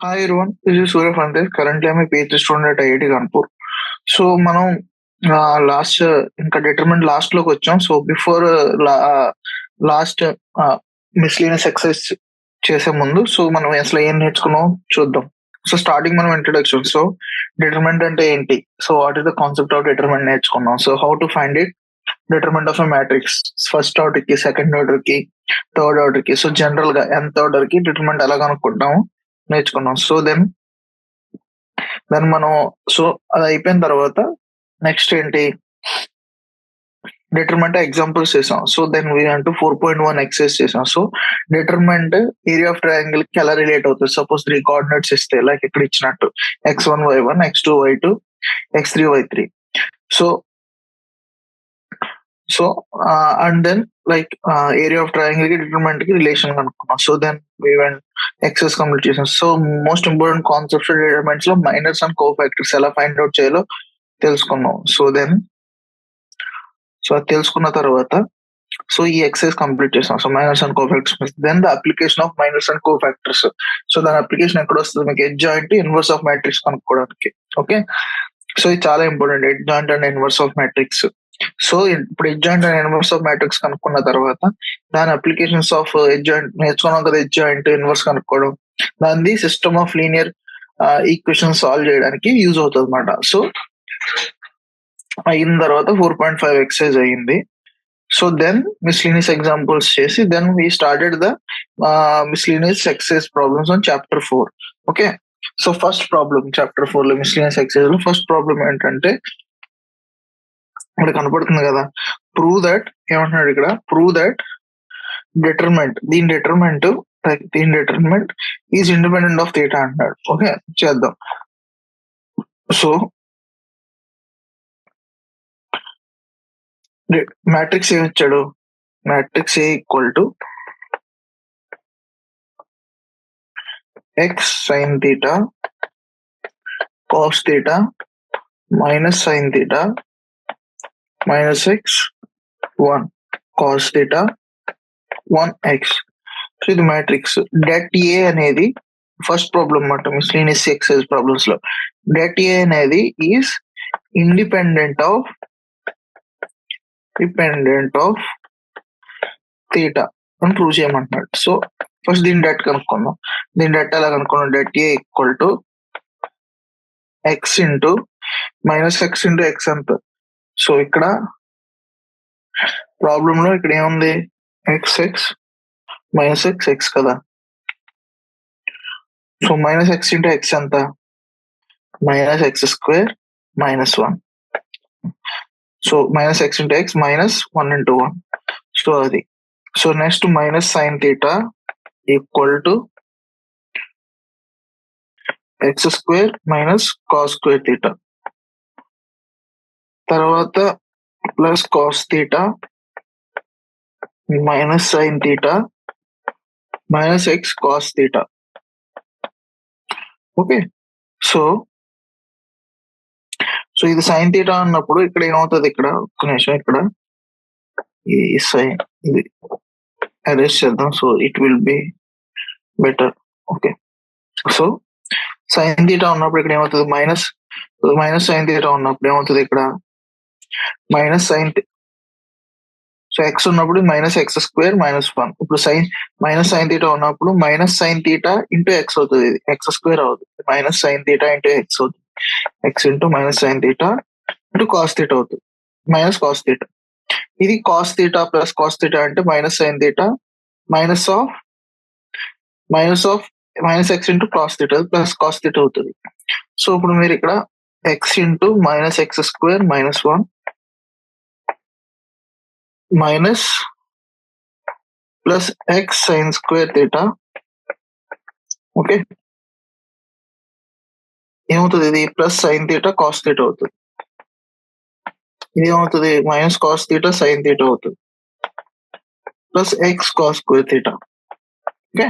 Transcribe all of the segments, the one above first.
Hi everyone, this is Surya Fantes. Currently, I'm a PhD student at IIT Kanpur. So మనం last ఇంకా determinant last లోకి వచ్చాం. So before last miscellaneous exercise చేసే ముందు మనం అసలు ఏం నేర్చుకున్నాం చూద్దాం. సో స్టార్టింగ్ మనం ఇంట్రొడక్షన్. సో డిటర్మినెంట్ అంటే ఏంటి? So what is the concept of determinant నేర్చుకున్నాం. So how to find it, determinant of a matrix, first order కి, సెకండ్ ఆర్డర్ కి, థర్డ్ ఆర్డర్ కి. సో జనరల్ గా nth ఆర్డర్ కి determinant ఎలా కనుక్కుంటాము నేర్చుకున్నాం. సో దెన్ మనం అది అయిపోయిన తర్వాత నెక్స్ట్ ఏంటి, డిటర్మెంట్ ఎగ్జాంపుల్స్ చేసాం. సో దెన్ వీ అంటూ 4.1 ఎక్సైజ్ చేసాం. సో డిటర్మెంట్ ఏరియా ఆఫ్ ట్రయాంగిల్ కి ఎలా రిలేట్ అవుతుంది? సపోజ్ 3 కోఆర్డినేట్స్ ఇస్తే, లైక్ ఇక్కడ ఇచ్చినట్టు x1 y1 x2 y2 x3 y3. So and then like area of triangle కి డిటర్మెంట్ కి రిలేషన్ కనుక్కున్నాం. So then we went exercise complete చేసాం. So most important concepts determinants లో మైనర్స్ అండ్ కో ఫ్యాక్టర్స్ ఎలా find out చేయాలో తెలుసుకున్నాం. So అది తెలుసుకున్న తర్వాత ఈ ఎక్సైజ్ కంప్లీట్ చేసాం. So minors and cofactors, then the application of minors and cofactors. So దాని అప్లికేషన్ ఎక్కడ వస్తుంది? మీకు adjoint inverse of matrix కనుక్కోవడానికి. ఓకే, సో ఇది చాలా important, adjoint and inverse of matrix. So ఇప్పుడు adjoint and inverse of matrix కనుక్కున్న తర్వాత దాని అప్లికేషన్స్ ఆఫ్ ఎడ్జ్ జాయింట్ నేర్చుకున్నాం కదా, ఎడ్జ్ జాయింట్ ఇన్వర్స్ కనుక్కోవడం, దాని system of linear equation solve చేయడానికి యూజ్ అవుతుంది అనమాట. సో అయిన తర్వాత 4.5 ఎక్సైజ్ అయ్యింది. సో దెన్ మిస్లీనియస్ ఎగ్జాంపుల్స్ చేసి then we started the miscellaneous exercise problems on chapter 4. Okay, so first problem chapter 4 లో మిస్లీనియస్ ఎక్సైజ్ లో ఫస్ట్ ప్రాబ్లమ్ ఏంటంటే ఇక్కడ కనపడుతుంది కదా, ప్రూవ్ దట్, ఏమంటున్నాడు ఇక్కడ, ప్రూవ్ దట్ దీని determinant is independent of theta అంటున్నాడు. ఓకే, చేద్దాం. సో మ్యాట్రిక్స్ ఏమి ఇచ్చాడు? Matrix A equal to x sin theta cos theta minus sin theta minus x 1 cos theta 1x. So ఇది మ్యాట్రిక్స్. డెట్ ఏ అనేది first problem అన్నమాట miscellaneous exercise problems లో. Det A అనేది is independent of theta అని prove చేయమంటున్నాడు. So first దీని det కనుక్కుందాం. దీని డెట్ ఎలా కనుక్కున్నాం? Det A equal to X into minus x into x అంత. సో ఇక్కడ ప్రాబ్లమ్ లో ఇక్కడ ఏముంది? ఎక్స్ మైనస్ ఎక్స్ కదా. So minus x into x ఎంత? Minus x square minus 1. So minus x into x minus 1 into 1. So అది. So next minus sin theta equal to x square minus cos square theta. తర్వాత plus cos theta minus sin theta minus x cos theta. Okay, so ఇది sin theta అన్నప్పుడు ఇక్కడ ఏమవుతుంది? ఇక్కడ ఒక్క నిమిషం, ఇక్కడ ఈ సైన్ ఇది అరెస్ట్ చేద్దాం. So it will be better. Okay, so sin theta ఉన్నప్పుడు ఇక్కడ ఏమవుతుంది? మైనస్ సైన్ థీటా ఉన్నప్పుడు ఏమవుతుంది? ఇక్కడ మైనస్ సైన్. సో ఎక్స్ ఉన్నప్పుడు మైనస్ ఎక్స్ స్క్వేర్ మైనస్ 1. ఇప్పుడు మైనస్ సైన్ థీటా ఉన్నప్పుడు minus sin theta into x అవుతుంది. ఇది ఎక్స్ స్క్వేర్ అవుతుంది. Minus sin theta into x అవుతుంది. X into minus sin theta into cos theta అవుతుంది. Minus cos theta. ఇది cos theta plus cos theta అంటే minus sin theta minus x into cos theta plus cos theta అవుతుంది. So ఇప్పుడు మీరు ఇక్కడ x into minus x square minus 1 minus plus x sin square theta. Okay, ఏమవుతుంది? ఇది plus sin theta cos theta అవుతుంది. ఇది ఏమవుతుంది? Minus cos theta sin theta అవుతుంది plus x cos square theta. Okay,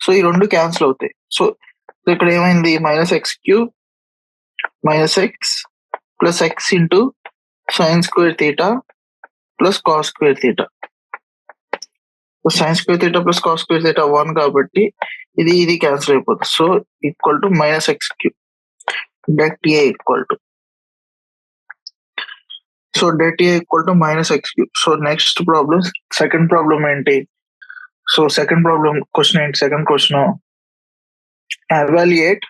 so ఈ రెండు క్యాన్సిల్ అవుతాయి. So ఇక్కడ ఏమైంది? Minus x cube minus x plus x into sine square theta plus cos square theta. So sign square theta plus cos square theta 1 కాబట్టి ఇది cancel అయిపోతుంది. So equal to minus x cube det A equal to det A equal to minus x cube. So next problem, second problem ఏంటి? So second problem question ఏంటి? Second question evaluate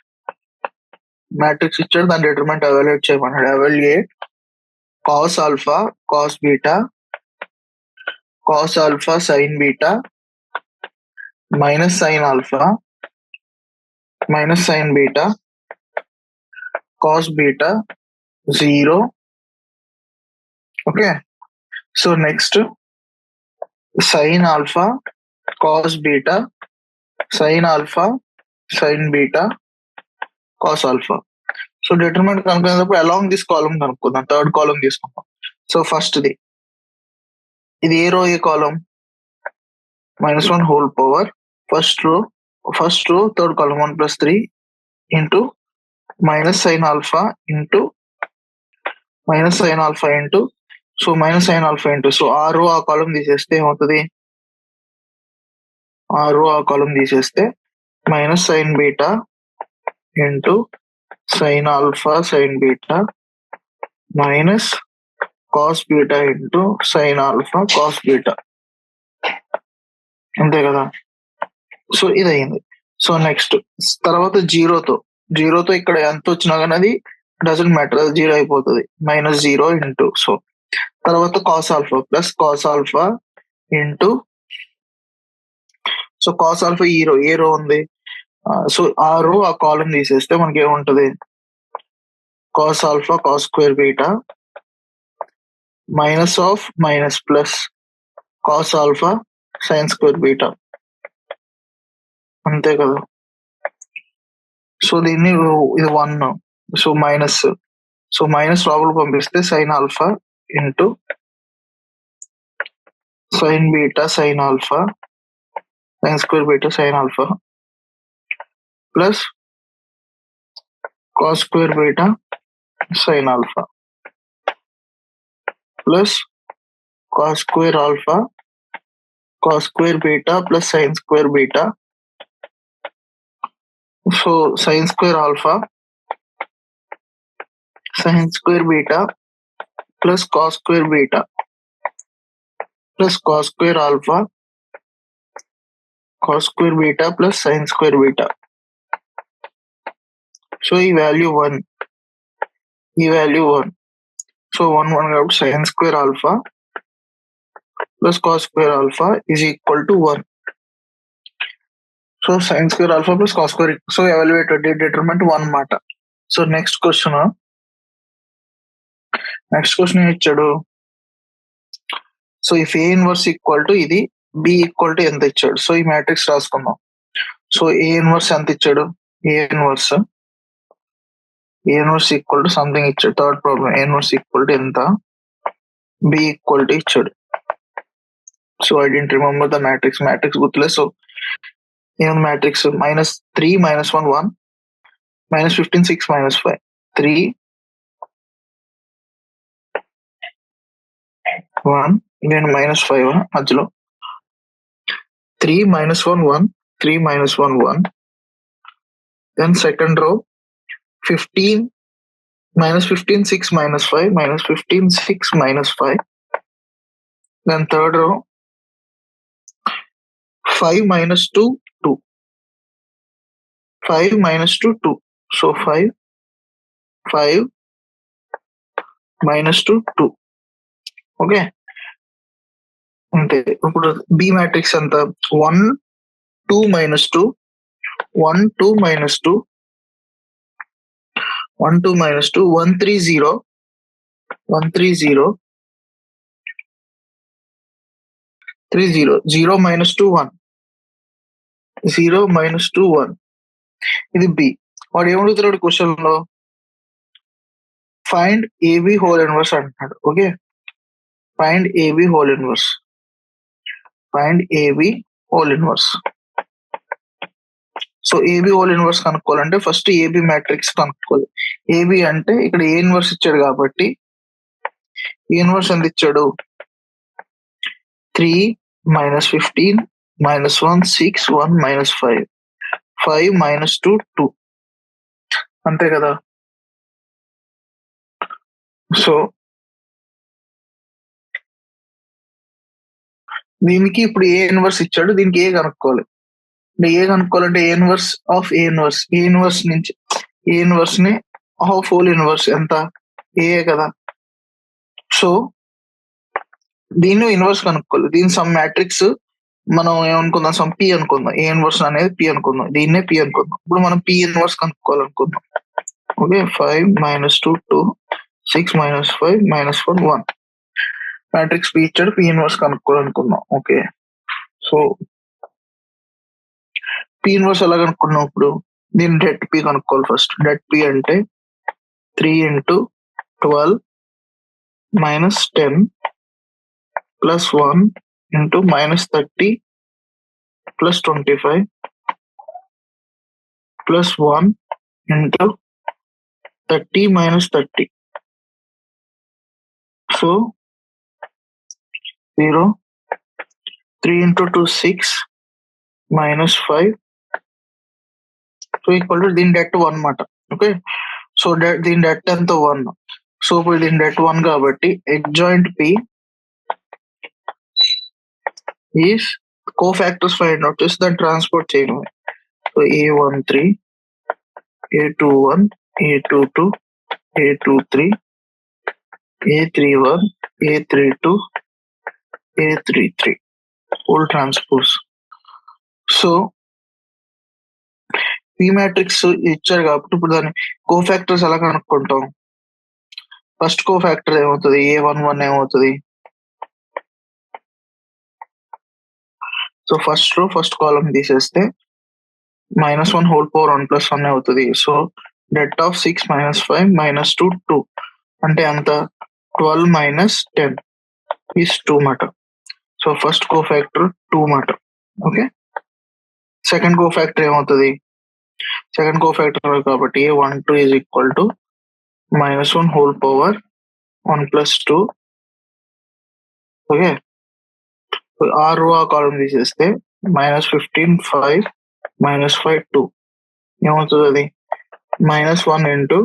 matrix ఇచ్చాడు, దాని determinant evaluate చేయమన్నాడు. Evaluate cos alpha cos beta cos alpha sign beta minus sign alpha minus sine beta cos beta 0. Okay. So next sin alpha cos beta sign alpha sign beta cos alpha. So determinant కనుక్కునేటప్పుడు along this column కనుక్కుందాం. Third column తీసుకుందాం. So ఫస్ట్ది ఇది ఏ row ఏ column? -1 whole power first row third column 1 + 3 into minus sign alpha into minus sign alpha into so minus sign alpha into so ఆ row ఆ కాలం తీసేస్తే ఏమవుతుంది? ఆ రో ఆ కాలం తీసేస్తే minus sine beta into sine alpha sign beta minus cos beta into sine alpha cos beta. అంతే కదా? సో ఇది అయింది. సో నెక్స్ట్ తర్వాత జీరోతో ఇక్కడ ఎంత వచ్చినా కానీ అది డజంట్ మ్యాటర్, అది 0 అయిపోతుంది. -0 ఇంటూ సో తర్వాత cos alpha plus cos alpha into so cos alpha ఏ రో ఉంది? సో ఆ రో ఆ కాలం తీసేస్తే మనకి ఏముంటది? Cos alpha cos square beta minus of minus plus cos alpha sine square beta. అంతే కదా? సో దీన్ని ఇది 1, సో మైనస్ లోపల పంపిస్తే sine alpha into sine beta sign alpha sine square beta sign alpha plus cos square beta sign alpha plus cos square alpha cos square beta plus sine square beta. So sign square alpha sine square beta plus cos square beta plus cos square alpha cos square beta plus sine square beta. So ఈ value 1, so 1 కాబట్టి sine square alpha plus cos square alpha is equal to 1. So sign square alpha plus cos square, so evaluated determinant 1 మాట. So next question ఏం ఇచ్చాడు? So if A inverse equal to ఇది B equal to ఎంత ఇచ్చాడు? So ఈ matrix రాసుకుందాం. So A inverse ఎంత ఇచ్చాడు? A inverse equal to something ఇచ్చాడు. Third problem A inverse equal to ఎంత? బి ఈక్వల్ టు ఇచ్చాడు. So I didn't remember the matrix గుర్తులేదు. సో ఏముంది మ్యాట్రిక్స్? -3 -1 1 -15 6 -5 3 1 నేను -5 మధ్యలో 3 -1 1 3 -1 1 then second row 15 -15 6 -5 -15 6 -5 then third row 5 -2 2 5 -2 2 so 5 -2 2. Okay. అంతే. ఇప్పుడు బి మ్యాట్రిక్స్ ఎంత? 1 2 -2 1 2 -2 1 2 -2 1 3 0 1 3 0 3 0 0 -2 1 0 -2 1. ఇది బి. వాడు ఏమడుగుతున్నాడు క్వశ్చన్ లో? ఫైండ్ ఏబి హోల్ ఇన్వర్స్ అంటున్నాడు. ఓకే, find AB whole inverse. So AB whole inverse కనుక్కోవాలంటే ఫస్ట్ ఏబి మ్యాట్రిక్స్ కనుక్కోవాలి. ఏబి అంటే ఇక్కడ ఏ ఇన్వర్స్ ఇచ్చాడు కాబట్టి ఏ ఇన్వర్స్ ఎంత ఇచ్చాడు? 3 -15 -1 6 1 -5 5 -2 2 అంతే కదా. సో దీనికి ఇప్పుడు ఏ ఇన్వర్స్ ఇచ్చాడు, దీనికి ఏ కనుక్కోవాలి. ఏ కనుక్కోవాలంటే A inverse of A inverse, A inverse నుంచి ఏ ఇన్వర్స్ ని హాఫ్ హోల్ ఇన్వర్స్ ఎంత, ఏ కదా. సో దీన్ని ఇన్వర్స్ కనుక్కోవాలి. దీని సమ్ మ్యాట్రిక్స్ మనం ఏమనుకుందాం, సమ్ పి అనుకుందాం. ఏ ఇన్వర్స్ అనేది పి అనుకుందాం, దీన్నే పి అనుకుందాం. ఇప్పుడు మనం పి ఇన్వర్స్ కనుక్కోవాలనుకుందాం. ఓకే, 5 -2 2 6 -5 -4 1 మ్యాట్రిక్స్ పి ఇచ్చాడు, పి ఇన్వర్స్ కనుక్కోవాలనుకుందాం. ఓకే, సో పి ఇన్వర్స్ ఎలా కనుక్కున్నాం ఇప్పుడు, దీని డెట్ పి కనుక్కోవాలి ఫస్ట్. డెట్ పి అంటే 3 × 12 - 10 + 1 × -30 + 25 + 1 × 30 - 30. సో 0 3 × 2 6 -5 సో ఈక్వల్ టు దీని డెట్ 1 మాట. ఓకే, సో దీని డెట్ ఎంత 1. సో ఇప్పుడు దీని డెట్ 1 కాబట్టి adjoint P is cofactors find out చేసి దాన్ని ట్రాన్స్పోర్ట్ చేయడమే. So A13 A21 A22 A23 A31 A32 A33 whole transpose. So P matrix ఇచ్చారు కాబట్టి ఇప్పుడు దాన్ని కోఫాక్టర్స్ ఎలా కనుక్కుంటాం. ఫస్ట్ కోఫాక్టర్ ఏమవుతుంది, A11 ఏమవుతుంది. సో ఫస్ట్ రో ఫస్ట్ కాలం తీసేస్తే -1 హోల్ పవర్ 1 + 1 అవుతుంది. సో డెట్ ఆఫ్ 6 -5 -2 2 అంటే అంత 12 - 10 ఈస్ 2 మాట. సో ఫస్ట్ కోఫాక్టర్ 2 మాట. ఓకే, సెకండ్ కోఫాక్టర్ ఏమవుతుంది, సెకండ్ కోఫాక్టర్ కాబట్టి A12 is equal to -1 whole power 1 + 2. Okay, ఆ రో ఆ కాలం తీసేస్తే -15 5 -5 2 ఏమవుతుంది, అది -1 ×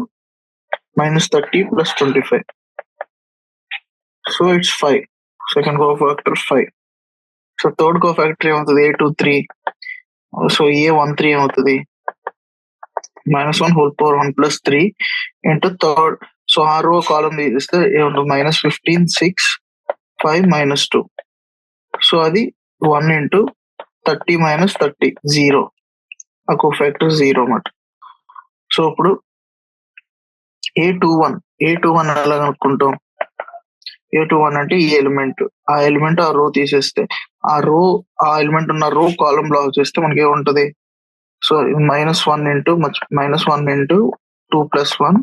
-30 + 25. So it's 5. Second cofactor 5. So third cofactor ఏమవుతుంది, A23. సో A13 ఏమవుతుంది, -1 హోల్ పవర్ 1 + 3 × థర్డ్. సో ఆ రో కాలం తీస్తే ఏముంటుంది, -15 6 5 -2. సో అది 1 × 30 - 30 0. ఆ కోఫాక్టర్ 0 అన్నమాట. సో ఇప్పుడు A21 ఎలా కనుక్కుంటాం. A21 అంటే ఈ ఎలిమెంట్, ఆ ఎలిమెంట్ ఆ రో తీసేస్తే ఆ ఎలిమెంట్ ఉన్న రో కాలం బ్లాక్ చేస్తే మనకి ఏముంటది. సో -1 × -2 + 1.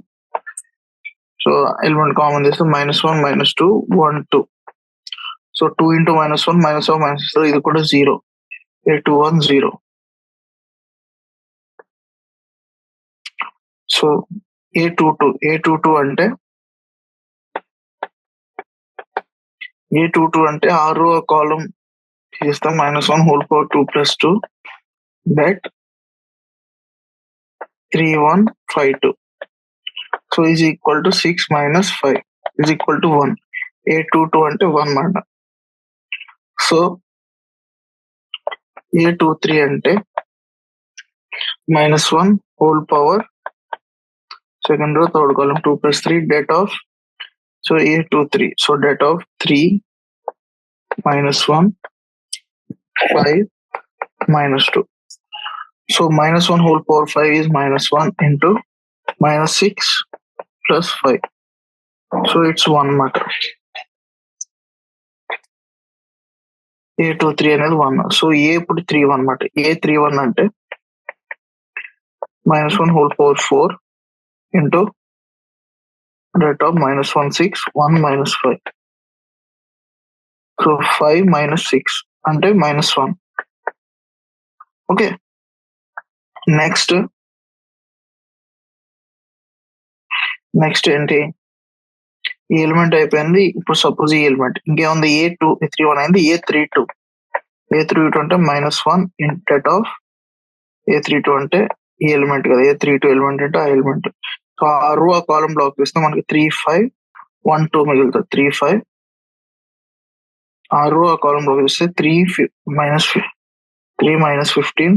సో ఎలిమెంట్ కామన్ చేస్తే -1 -2 1 2. సో 2 × -1 -1 -2 ఇది కూడా 0. A21 0. సో A22 అంటే ఆ రో కాలం చేస్తాం -1 whole power 2 + 2 that 3152. So is equal to 6 - 5 is equal to 1. A22 అంటే 1 మాట. సో A23 అంటే -1 whole power second row third column 2 + 3 det of. So A23 so det of 3 -1 5 -2. So -1 whole power 5 is -1 × -6 + 5. So it's 1 మాట. A23 అనేది 1. So ఏ ఇప్పుడు 31 అన్నమాట. A31 అంటే -1 whole power 4 × det of -1 6 1 -5. So 5 - 6 అంటే -1. Okay, next ఏంటి, ఈ element అయిపోయింది. ఇప్పుడు సపోజ్ ఈ ఎలిమెంట్ ఇంకేముంది, A31 అయింది, A32. A32 అంటే -1 ఇన్ డెట్ ఆఫ్ A32 అంటే ఈ ఎలిమెంట్ కదా, A32 ఎలిమెంట్ అంటే ఆ ఎలిమెంట్. సో ఆ రో ఆ కాలం బ్లాక్ చేస్తే మనకి 3 5 1 2 మిగులుతుంది. 3 5 ఆ రో ఆ కాలం బ్లాక్ చేస్తే 3 minus 15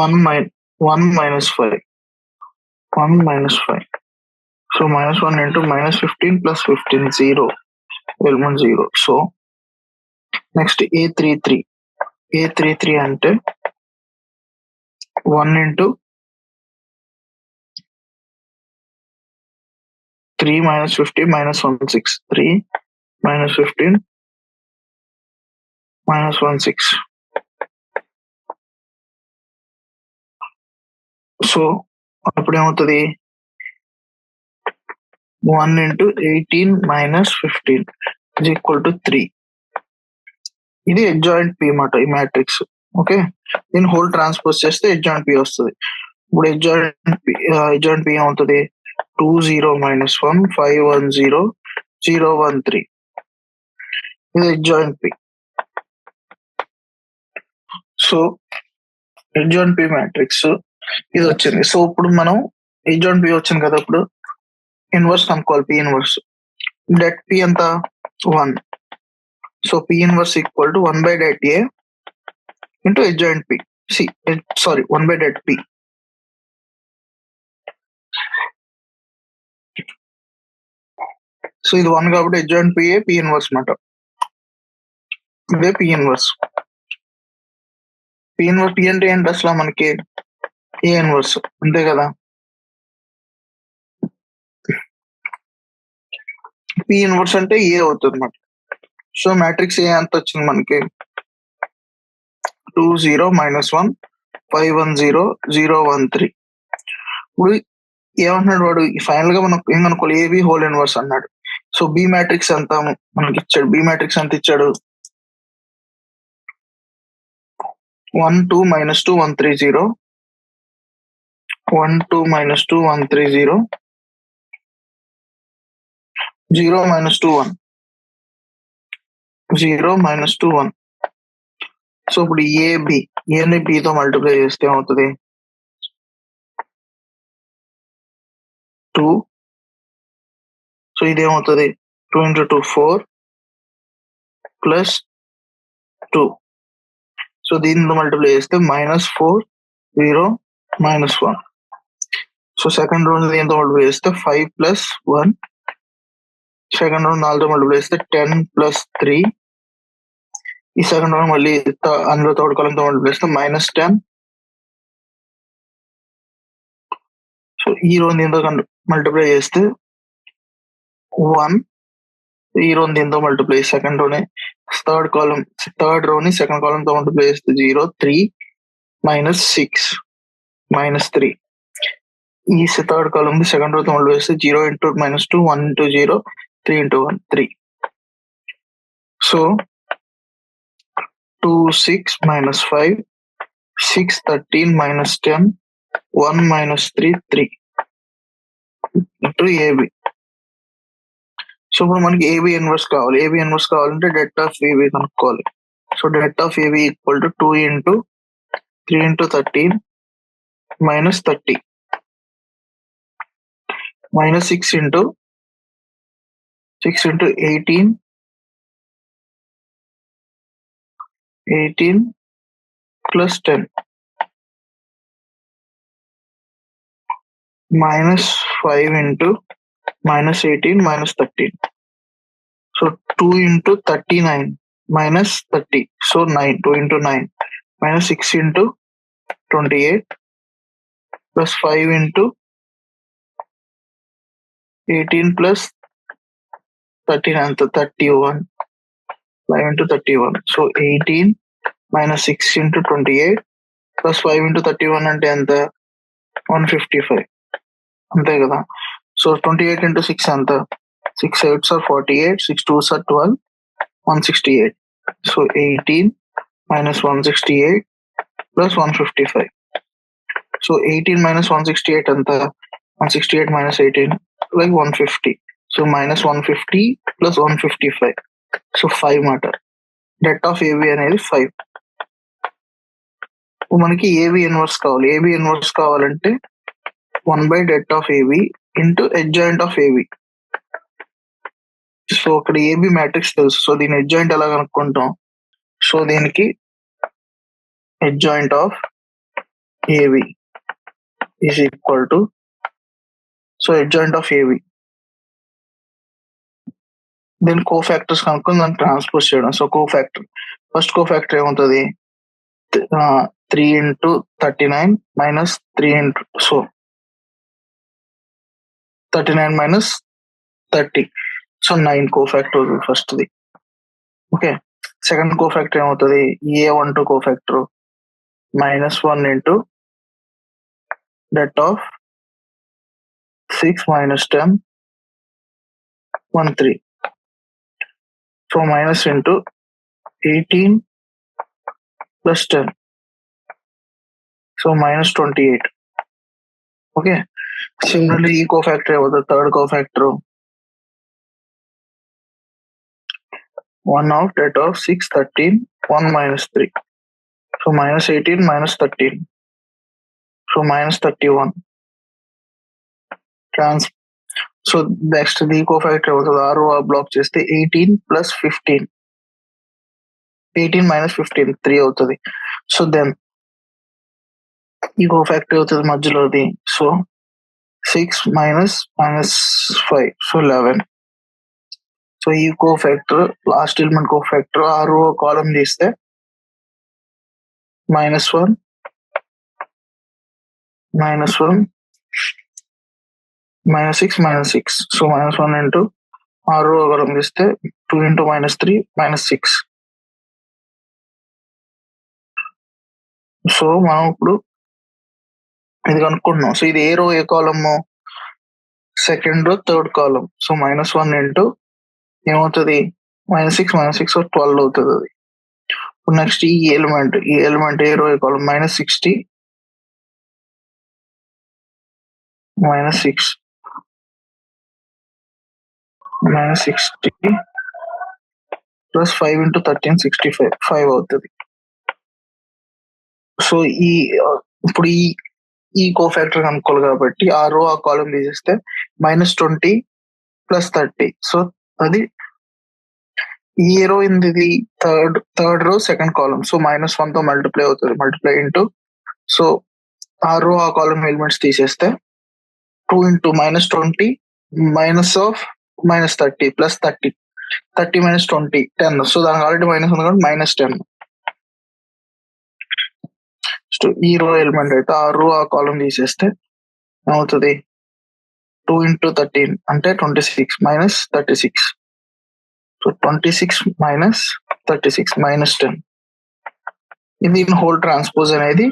1 minus 5 1 minus 5. So -1 into -15 plus 15 0 element 0. So next A33 అంటే 1 into 3 minus 15 minus 1 6 3 minus 15 minus 1 6. So అప్పుడు ఏమవుతుంది, 1 into 18 minus 15 is equal to 3. ఇది adjoint P మాట ఈ మ్యాట్రిక్స్. ఓకే, దీన్ని హోల్ ట్రాన్స్పోజ్ చేస్తే adjoint P వస్తుంది. ఇప్పుడు adjoint P ఏమవుతుంది, 2 0 minus 1 5 1 0 0 1 3. ఇది adjoint P. So adjoint P matrix ఇది వచ్చింది. సో ఇప్పుడు మనం adjoint P వచ్చింది కదా, ఇప్పుడు ఇన్వర్స్ కనుక్కోవాలి. P ఇన్వర్స్ det P ఎంత 1. So P inverse equal to 1 by det A into adjoint P. 1 by det P. So ఇది 1 కాబట్టి adjoint P P ఇన్వర్స్ మాట. ఇదే P ఇన్వర్స్. P అంటే ఏంటి అసలు మనకి, A ఇన్వర్స్ అంతే కదా. P ఇన్వర్స్ అంటే A అవుతుంది అన్నమాట. సో మ్యాట్రిక్స్ A ఎంత వచ్చింది మనకి, 2 0 minus 1 5 1 0 0 1 3. ఇప్పుడు ఏమంటున్నాడు వాడు, ఫైనల్ గా మనం ఏం కనుక్కోవాలి, AB హోల్ ఇన్వర్స్ అన్నాడు. సో B మ్యాట్రిక్స్ ఎంత మనకి ఇచ్చాడు, B మ్యాట్రిక్స్ ఎంత ఇచ్చాడు, 1 2 minus 2 1 3 0 1 2 minus 2 1 3 0 0 minus 2 1 0 minus 2 1. So ఇప్పుడు ఏని B తో మల్టిప్లై చేస్తే ఏమవుతుంది, 2. సో ఇదేమవుతుంది, 2 into 2 4 plus 2. సో దీనితో మల్టిప్లై చేస్తే -4 0 -1. సో సెకండ్ రౌండ్ దీంతో మల్టిప్లై చేస్తే 5 plus 1. సెకండ్ రౌండ్ 4తో మల్టిప్లై చేస్తే 10 plus 3. ఈ సెకండ్ రౌండ్ మళ్ళీ అందులో థర్డ్ కాలంతో మల్టిప్లై చేస్తే -10. సో ఈ రౌండ్ దీంతో మల్టిప్లై చేస్తే 1. ఈ రౌండ్ దీంతో multiply second round third round ని సెకండ్ కాలం తో మల్టిప్లై చేస్తే 0 3 -6 -3. ఈ థర్డ్ కాలం ని సెకండ్ రో తో మల్టిప్లై చేస్తే 0 into -2 1 into 0 3 into 1 3. So 2 6 -5 6 13 -10 1 -3 3 into AB. So ఇప్పుడు మనకి AB ఇన్వర్స్ కావాలి. AB ఇన్వర్స్ కావాలంటే det of AB కనుక్కోవాలి. So det of AB equal to 2 into 3 into 13 -30 -6 into 18 plus 10 -5 into -18 -13. So 2 into 39 -30. So 9. 2 into 9 -6 into 28 plus 5 into 18 plus 13 and 31. 5 into 31. So 18 -6 into 28 plus 5 into 31 అంటే ఎంత 155 అంతే కదా. So 28 into 6 ఎంత 6 8s are 48 6 2s are 12 168. So 18 minus 168 plus 155. So 18 minus 168 anta 168 minus 18 like 150. So minus 150 plus 155. So 5 మాట. Det of AB అనేది 5. మనకి AB inverse కావాలి. AB inverse కావాలంటే 1/det of AB into adjoint of AB. So అక్కడ AB matrix తెలుసు. So దీని అడ్జాయింట్ ఎలా కనుక్కుంటాం? సో దీనికి adjoint of AB is equal to, so adjoint of AB, then cofactors కనుక్కొని దాన్ని ట్రాన్స్పోజ్ చేయడం. సో కోఫాక్టర్, ఫస్ట్ కోఫాక్టర్ ఏమవుతుంది? 3 into 39 minus 3 into, so 39 minus 30, so 9 cofactor ఫస్ట్ది. ఓకే, సెకండ్ కోఫాక్టర్ ఏమవుతుంది? A12 cofactor -1 into det of 6 minus 10 13. So minus into 18 plus 10. So minus 28. Okay. Similarly, e cofactor was the third cofactor. 1 of that of 6, 13, 1 minus 3. So minus 18 minus 13. So minus 31. So next the cofactor was the RO block just the 18 plus 15. 18 minus 15, 3 అవుతుంది. So then ఈ cofactor అవుతుంది మధ్యలోది. So 6 minus 5, so 11. So ఈ cofactor last element cofactor RO column తీస్తే -1 -1 -6 -6. So -1 into RO column తీస్తే 2 into -3 -6. So మనం ఇప్పుడు ఇది కనుక్కుంటున్నాం. సో ఇది ఏ రో ఏ కాలము? సెకండ్ రో థర్డ్ కాలం. సో -1 into ఏమవుతుంది? -6 -6 12 అవుతుంది అది. ఇప్పుడు నెక్స్ట్ ఈ ఎలిమెంట్ ఏ రో ఏ కాలం? -60 -6 -60 ప్లస్ 5 into 13 65 5 అవుతుంది. సో ఇప్పుడు ఈ కోఫాక్టర్ కనుక్కోవాలి కాబట్టి ఆ రో ఆ కాలం తీసేస్తే -20 ప్లస్ 30. సో అది ఈ రో ఇది third row second column. So -1 తో మల్టిప్లై అవుతుంది. మల్టిప్లై ఇంటూ, సో ఆ రో ఆ కాలం ఎలిమెంట్స్ తీసేస్తే 2 into -20 minus of -30 plus 30 minus 20 10. So దానికి ఆల్రెడీ మైనస్ ఉంది కాబట్టి -10. సో ఈ రో ఎలిమెంట్ అయితే ఆ రో ఆ కాలం తీసేస్తే ఏమవుతుంది? 2 into 13 అంటే 26 minus 36. So 26 minus 36 -10. ఇది హోల్ ట్రాన్స్పోజ్ అనేది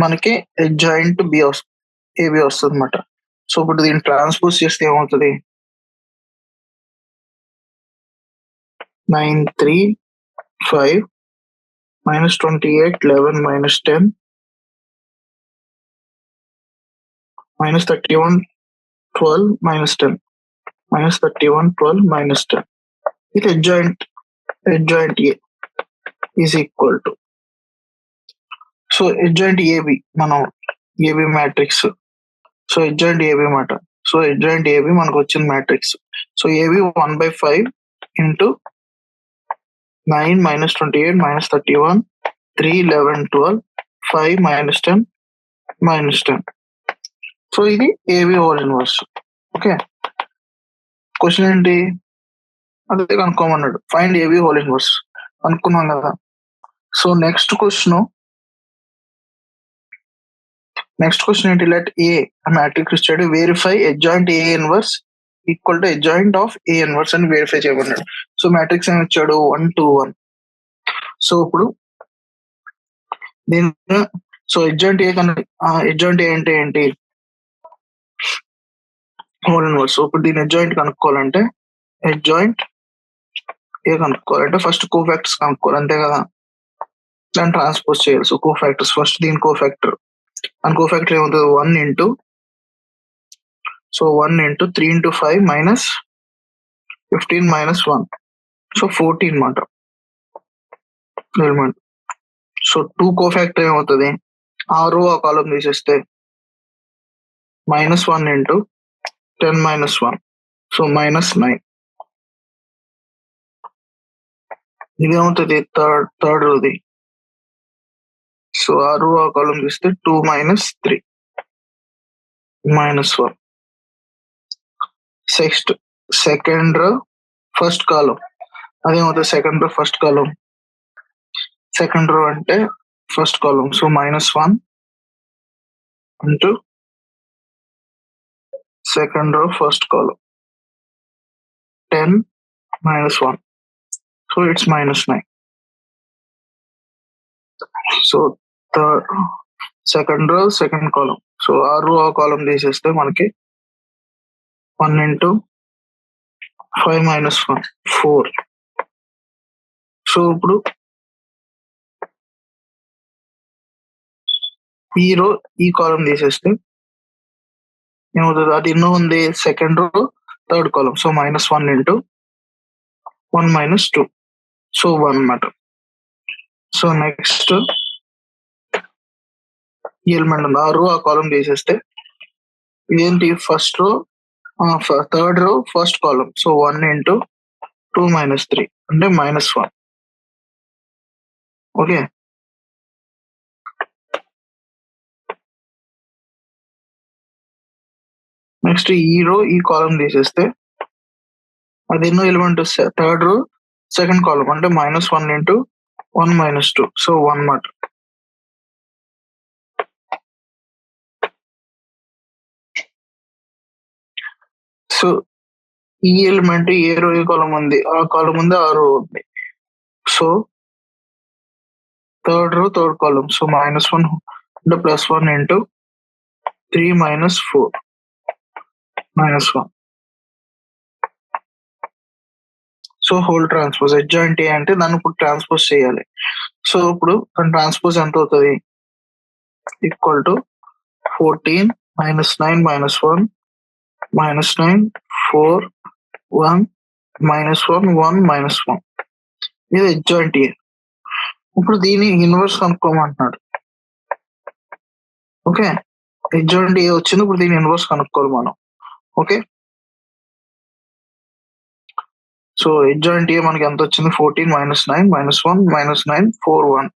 మనకి అడ్జాయింట్ ఏబి వస్తుంది అనమాట. సో ఇప్పుడు దీన్ని ట్రాన్స్పోజ్ చేస్తే ఏమవుతుంది? 9 3 5 -28 11 -10 -31 12 -10 -31 12 -10. ఇది adjoint A is equal to, so adjoint AB మనం AB matrix. So adjoint AB మాట. సో adjoint AB మనకు వచ్చిన matrix. So AB 1/5 into 9 -28 -31 3 11 12 5 -10 -10. So ఇది AB whole inverse. Okay, question ఏంటి? అదే కనుక్కోమన్నాడు. ఫైండ్ ఏబి హోల్ ఇన్వర్స్ అనుకున్నాం కదా. సో నెక్స్ట్ క్వశ్చన్ ఏంటి? లెట్ ఏ మ్యాట్రిక్స్ ఇచ్చాడు. Verify adjoint A inverse equal to adjoint of A inverse అని వెరిఫై చేయమన్నాడు. సో మ్యాట్రిక్స్ ఏమి ఇచ్చాడు? 1 2 1. సో ఇప్పుడు దీని so adjoint A adjoint A అంటే ఏంటి? Whole inverse. సో ఇప్పుడు దీని అడ్జాయింట్ కనుక్కోవాలంటే అడ్జాయింట్ ఏ కనుక్కోవాలంటే ఫస్ట్ కోఫాక్టర్స్ కనుక్కోవాలి, అంతే కదా. దాన్ని ట్రాన్స్పోజ్ చేయాలి. సో కోఫాక్టర్స్ ఫస్ట్ దీని కోఫాక్టర్ ఏమవుతుంది? 1 into, so 1 into 3 into 5 minus 15 minus 1. So 14 మాట ఎలిమెంట్. సో 2 కోఫాక్టర్ ఏమవుతుంది, ఆ రో ఆ కాలం తీసేస్తే -1 ఇంటూ 10 - 1, సో -9. ఇది ఏమవుతుంది, థర్డ్ రోది. సో ఆ రో ఆ కాలం తీస్తే 2 - 3 -1. సెకండ్ రో ఫస్ట్ కాలం, అదేమవుతుంది second row first column. Second row అంటే first column, so -1 into second row first column 10 - 1, so it's -9. So third second row second column, so ఆ row ఆ కాలం తీసేస్తే మనకి 1 ఇంటూ 5 - 1 4. సో ఇప్పుడు ఈ రో ఈ కాలం తీసేస్తే ఏమవుతుంది, అది ఎన్నో ఉంది సెకండ్ రో థర్డ్ కాలం, సో -1 ఇంటూ 1 - 2, సో 1 అన్నమాట. సో నెక్స్ట్ ఈ ఎలిమెంట్ ఉంది, ఆ రో ఆ కాలం తీసేస్తే ఇదేంటి first row third row first column, so 1 into 2 - 3 అంటే -1. ఓకే, నెక్స్ట్ ఈ రో ఈ కాలం తీసేస్తే అది ఎన్నో ఎలిమెంట్, థర్డ్ రో సెకండ్ కాలం అంటే -1 ఇంటూ 1 - 2, సో 1 మాట. సో ఈ ఎలిమెంట్ ఏ రో ఏ కాలం ఉంది, ఆ కాలం ఉంది ఆ రో ఉంది. సో థర్డ్ రో థర్డ్ కాలం, సో -1 అంటే +1 into 3 - 4 -1. So whole transpose adjoint A అంటే దాన్ని ఇప్పుడు ట్రాన్స్పోజ్ చేయాలి. సో ఇప్పుడు ట్రాన్స్పోజ్ ఎంత అవుతుంది, ఈక్వల్ టు 14 - 9 - 1 -9 4 1 -1 1 -1. ఇది అడ్జాయింట్ ఏ. ఇప్పుడు దీని ఇన్వర్స్ కనుక్కోమంటున్నాడు. ఓకే, అడ్జాయింట్ ఏ వచ్చింది, ఇప్పుడు దీని ఇన్వర్స్ కనుక్కోవాలి మనం. ఓకే, సో అడ్జాయింట్ ఏ మనకి ఎంత వచ్చింది, 14 - 9 -1 -9 4 1.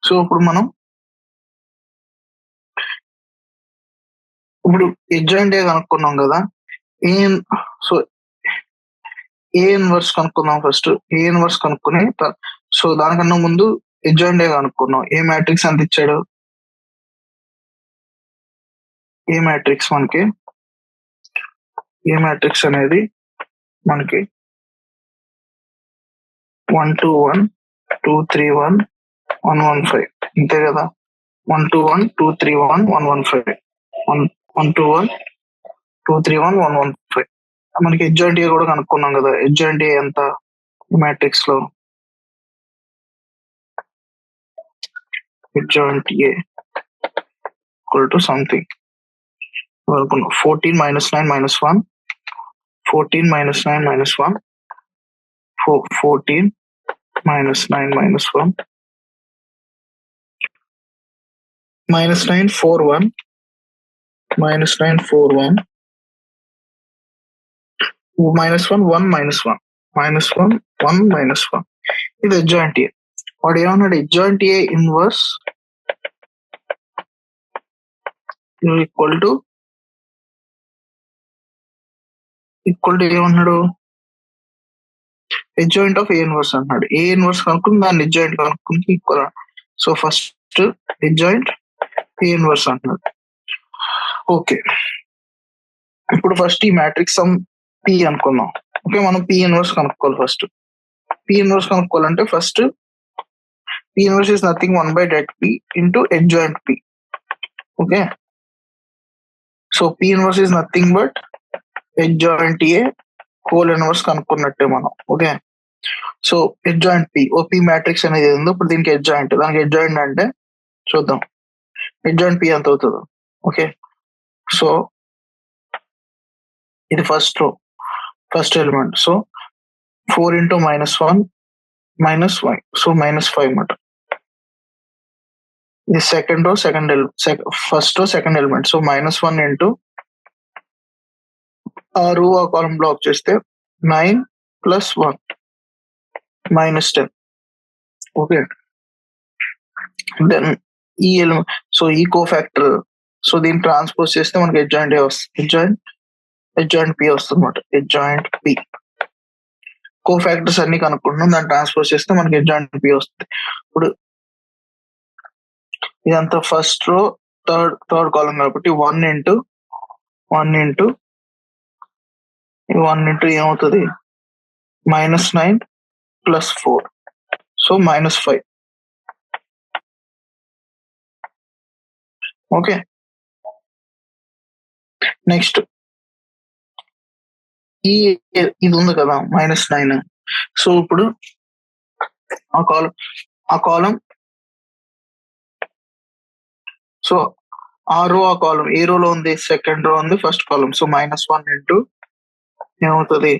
సో ఇప్పుడు మనం ఇప్పుడు అడ్జాయింట్ ఏ కనుక్కున్నాం కదా, సో ఏ ఇన్వర్స్ కనుక్కుందాం ఫస్ట్. ఏ ఇన్వర్స్ కనుక్కుని సో దానికన్నా ముందు అడ్జాయింట్ ఏ కనుక్కున్నాం. ఏ మ్యాట్రిక్స్ ఎంత ఇచ్చాడు, ఏ మ్యాట్రిక్స్ మనకి ఏ మ్యాట్రిక్స్ అనేది మనకి 1 2 1 2 3 1 1 1 5 అంతే కదా. 1 2 1 2 3 1 1 1 5 1 2 1 2 3 1 1 1 5. మనకి అడ్జాయింట్ ఏ కూడా కనుక్కున్నాం కదా. అడ్జాయింట్ ఏ ఎంత మ్యాట్రిక్స్ లో, adjoint A equal to something 14 - 9 - 1 14 - 9 - 1 14 - 9 - 1 -9 4 1 -9 4 1 -1 1 -1 -1 1 -1. ఇది అడ్జాయింట్ ఏ. వాడు ఏమన్నాడు, adjoint A inverse equal to ఏమన్నాడు, అడ్జాయింట్ ఆఫ్ ఏ ఇన్వర్స్ అన్నాడు. ఏ ఇన్వర్స్ కనుక్కుని దాన్ని అడ్జాయింట్ కనుక్కుని equal. So first adjoint A inverse అంటున్నాడు. ఓకే, ఇప్పుడు ఫస్ట్ ఈ మ్యాట్రిక్స్ సమ్ పి అనుకుందాం. ఓకే, మనం పి ఇన్వర్స్ కనుక్కోవాలి ఫస్ట్. పి ఇన్వర్స్ కనుక్కోవాలంటే first P inverse is nothing 1/det p into adjoint P. Okay, so P inverse is nothing but adjoint A whole inverse కనుక్కున్నట్టే మనం. Okay, so adjoint P, O P matrix అనేది ఏందో ఇప్పుడు దీనికి adjoint, దానికి adjoint అంటే చూద్దాం అడ్జాయింట్ పి ఎంత అవుతుందో. ఓకే, సో ఇది first row, first element. So 4 into -1 -1, so -5 అన్నమాట. ఇది second row first row second element. So -1 into ఆ రో ఆ కాలం బ్లాక్ చేస్తే 9 + 1 -10. ఓకే, దెన్ ఈ ఎలిమెంట్, సో ఈ కోఫాక్టర్, సో దీన్ని ట్రాన్స్పోజ్ చేస్తే మనకి అడ్జాయింట్ పి వస్తుంది అనమాట. అడ్జాయింట్ పి కోఫాక్టర్స్ అన్ని కనుక్కుంటున్నాం, దాన్ని ట్రాన్స్పోజ్ చేస్తే మనకి అడ్జాయింట్ పి వస్తుంది. ఇప్పుడు ఇదంతా ఫస్ట్ రో థర్డ్ కాలం కాబట్టి 1 into 1 into ఏమవుతుంది, -9 + 4, సో -5. ఓకే, నెక్స్ట్ ఇది ఉంది కదా -9. సో ఇప్పుడు ఆ కాలం సో ఆ రో ఆ కాలం ఏ రోలో ఉంది, సెకండ్ రో ఉంది, ఫస్ట్ కాలం. సో -1 into ఏమవుతుంది,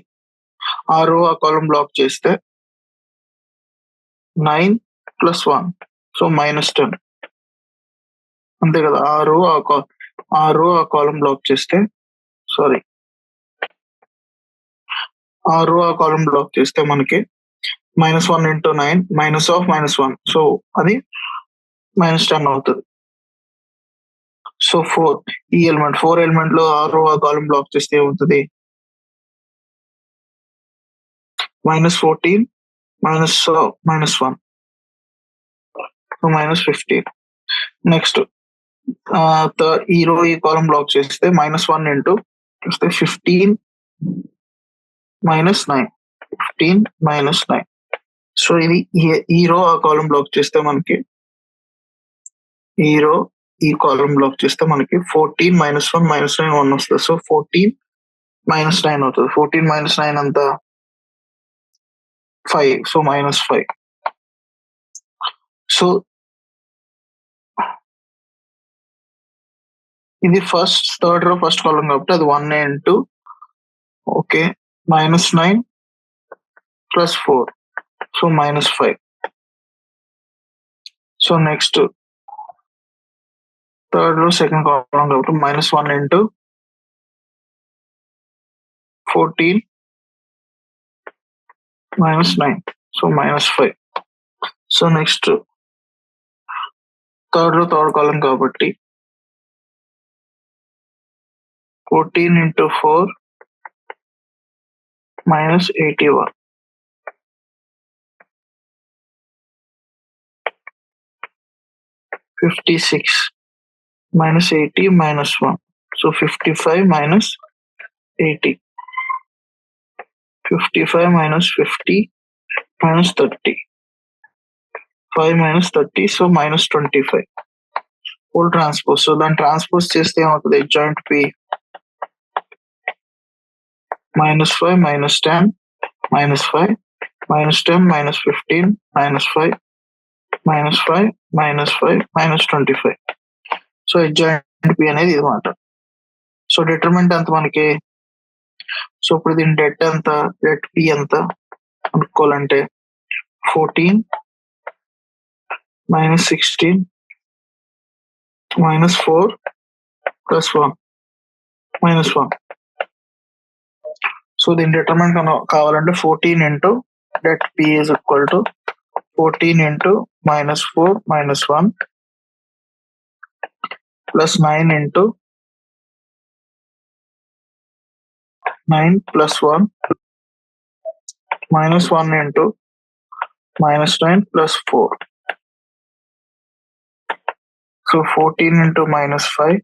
ఆ రో ఆ కాలం బ్లాక్ చేస్తే 9 + 1, సో -10. అంతే కదా. ఆ రో ఆ కాలం బ్లాక్ చేస్తే మనకి -1 into 9 -1, సో అది -10 అవుతుంది. సో 4 ఈ ఎలిమెంట్ 4 ఎలిమెంట్ లో ఆ రో ఆ కాలం బ్లాక్ చేస్తే ఏమవుతుంది, -14 -1, సో -15. నెక్స్ట్ ఈ రో ఈ కాలం బ్లాక్ చేస్తే -1 into 15 -9. సో ఇది ఈ రో ఆ కాలం బ్లాక్ చేస్తే మనకి ఈ రో ఈ కాలం బ్లాక్ చేస్తే మనకి 14 -1 -9 1 వస్తుంది. సో 14 -9 అవుతుంది. 14 - 9 అంతా 5, సో -5. సో ఇది థర్డ్ రో ఫస్ట్ కాలం కాబట్టి అది 1 into okay -9 + 4, so -5. So next third row second కాలం కాబట్టి -1 into 14 -9, so -5. So next third row third కాలం కాబట్టి 14 into 4 -81, 56 -80 -1, so 55 - 80, 55 - 50 -30, 5 - 30, so -25. Whole transpose. So then transpose చేస్తే ఏమవుతుంది, joint P -5 -10 -5 -10 -15 -5 -5 -5 -25. So joint P అనేది ఇది మాట. So determinant ఎంత మనకి, సో ఇప్పుడు దీని డెట్ ఎంత, డెట్ పి ఎంత అనుకోవాలంటే 14 -16 -4 + 1 -1. సో దీని డిటర్మినెంట్ కావాలంటే 14 into det p is equal to 14 into -4 -1 plus 9 into 9 + 1 -1 into -9 + 4. So 14 into -5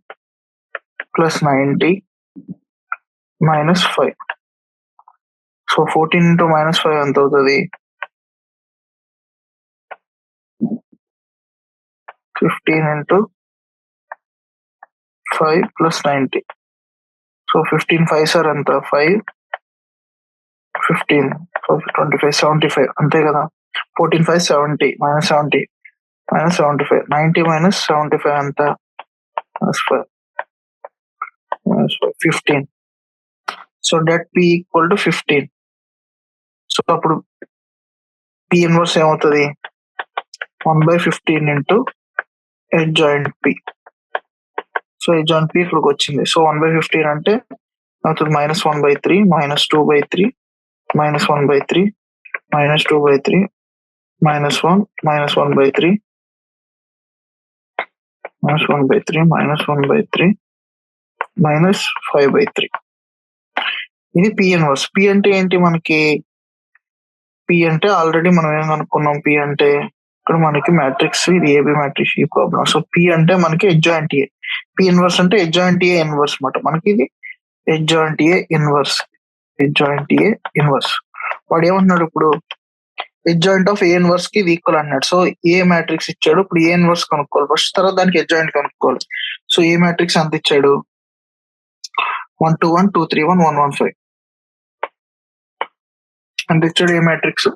plus 90 -5. So 14 into -5 ఎంత అవుతుంది, 15 into 5 plus 90. So 15 5s are ఎంత, 5 15 25 75 అంతే కదా. 14 5 70 -70 -75, 90 - 75 ఎంత, -5 -5 15. So det P equal to 15. So అప్పుడు పి ఇన్వర్స్ ఏమవుతుంది, 1/15 ఇంటూ ఎడ్ జాయింట్ పి. సో ఎడ్ joint P ఇక్కడికి వచ్చింది. సో 1/15 అంటే అవుతుంది -1/3 -2/3 -1/3 -2/3 -1 -1/3 -1/3 -1/3 -5/3. ఇది పి ఇన్వర్స్. పి అంటే ఏంటి మనకి, పి అంటే ఆల్రెడీ మనం ఏం అనుకున్నాం, పి అంటే ఇక్కడ మనకి మ్యాట్రిక్స్, ఇది ఏబి మ్యాట్రిక్స్ ఈ ప్రాబ్లం. సో పి అంటే మనకి ఎడ్జాయింట్ ఏ, పి ఇన్వర్స్ అంటే ఎడ్జాయింట్ ఏ ఇన్వర్స్ అనమాట. మనకి ఇది adjoint A inverse, adjoint A inverse. వాడు ఏమంటున్నాడు ఇప్పుడు, ఎడ్జాయింట్ ఆఫ్ ఏ ఇన్వర్స్ కి ఇది ఈక్వల్ అన్నాడు. సో ఏ మ్యాట్రిక్స్ ఇచ్చాడు, ఇప్పుడు ఏ ఇన్వర్స్ కనుక్కోవాలి ఫస్ట్, తర్వాత దానికి ఎడ్జాయింట్ కనుక్కోవాలి. సో ఏ మ్యాట్రిక్స్ ఎంత ఇచ్చాడు, 1 2 1 2 3 1 1 1 5 ఎంత ఇచ్చాడు ఏ మ్యాట్రిక్స్,